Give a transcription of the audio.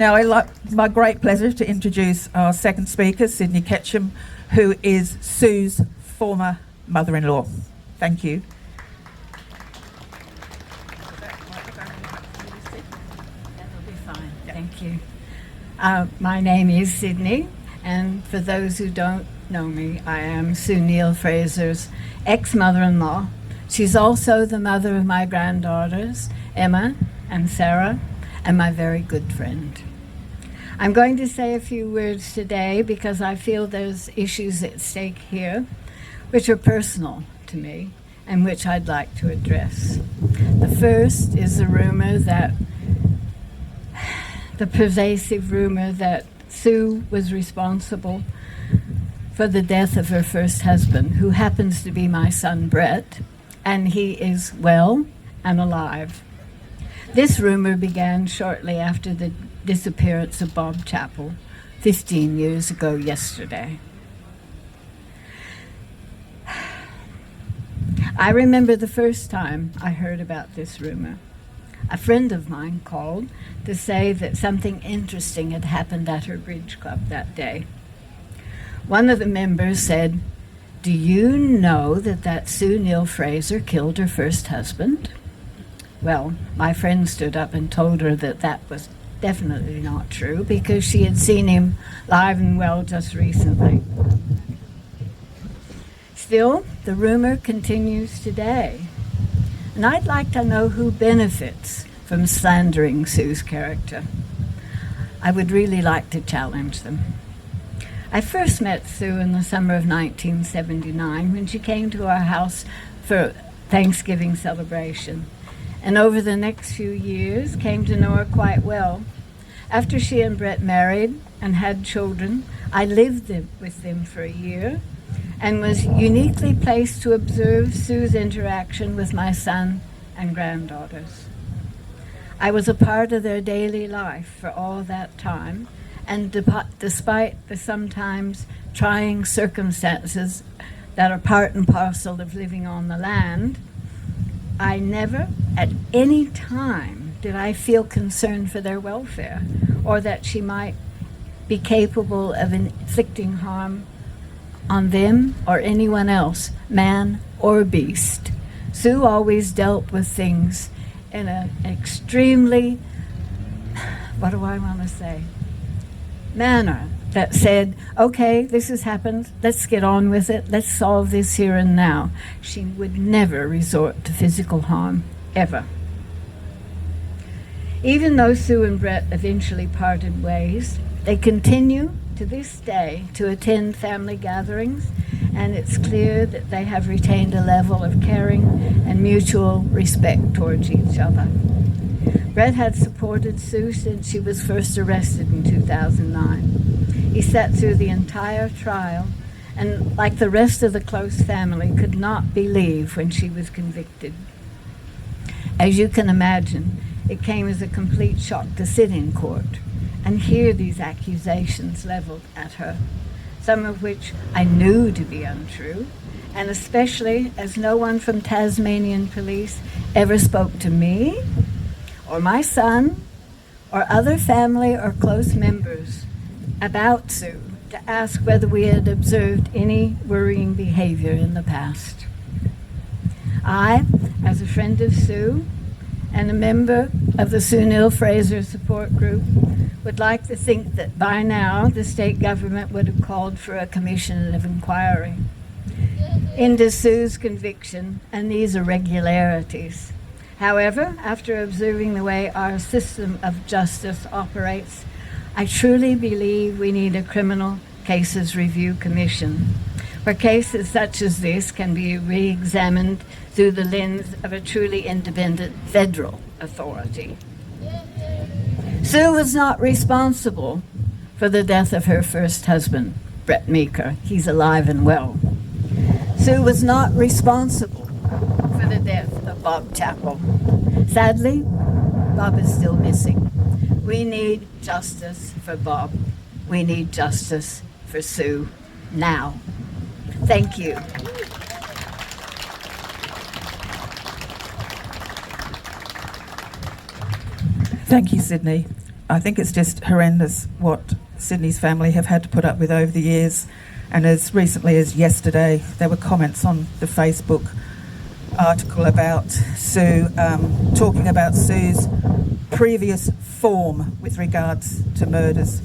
Now, my great pleasure to introduce our second speaker, Sydne Ketcham, who is Sue's former mother-in-law. Thank you. That'll be fine. Thank you. My name is Sydne, and for those who don't know me, I am Sue Neill-Fraser's ex-mother-in-law. She's also the mother of my granddaughters, Emma and Sarah, and my very good friend. I'm going to say a few words today because I feel there's issues at stake here which are personal to me and which I'd like to address. The first is the pervasive rumor that Sue was responsible for the death of her first husband, who happens to be my son Brett, and he is well and alive. This rumor began shortly after the disappearance of Bob Chappell 15 years ago yesterday. I remember the first time I heard about this rumor. A friend of mine called to say that something interesting had happened at her bridge club that day. One of the members said, "Do you know that Sue Neill-Fraser killed her first husband?" Well, my friend stood up and told her that was definitely not true because she had seen him live and well just recently. Still, the rumor continues today. And I'd like to know who benefits from slandering Sue's character. I would really like to challenge them. I first met Sue in the summer of 1979 when she came to our house for Thanksgiving celebration, and over the next few years came to know her quite well. After she and Brett married and had children, I lived with them for a year and was uniquely placed to observe Sue's interaction with my son and granddaughters. I was a part of their daily life for all that time, and despite the sometimes trying circumstances that are part and parcel of living on the land, I never at any time did I feel concern for their welfare or that she might be capable of inflicting harm on them or anyone else, man or beast. Sue always dealt with things in an extremely, manner that said, okay, this has happened, let's get on with it, let's solve this here and now. She would never resort to physical harm, ever. Even though Sue and Brett eventually parted ways, they continue to this day to attend family gatherings, and it's clear that they have retained a level of caring and mutual respect towards each other. Brett had supported Sue since she was first arrested in 2009. He sat through the entire trial and, like the rest of the close family, could not believe when she was convicted. As you can imagine, it came as a complete shock to sit in court and hear these accusations leveled at her, some of which I knew to be untrue, and especially as no one from Tasmanian police ever spoke to me or my son or other family or close members about Sue to ask whether we had observed any worrying behavior in the past. I, as a friend of Sue and a member of the Sue Neill-Fraser support group, would like to think that by now the state government would have called for a commission of inquiry into Sue's conviction and these irregularities. However, after observing the way our system of justice operates, I truly believe we need a criminal cases review commission, where cases such as this can be re-examined through the lens of a truly independent federal authority. Sue was not responsible for the death of her first husband, Brett Meeker. He's alive and well. Sue was not responsible for the death of Bob Chappell. Sadly, Bob is still missing. We need justice for Bob. We need justice for Sue now. Thank you. Thank you, Sydne. I think it's just horrendous what Sydney's family have had to put up with over the years. And as recently as yesterday, there were comments on the Facebook article about Sue, talking about Sue's previous form with regards to murders.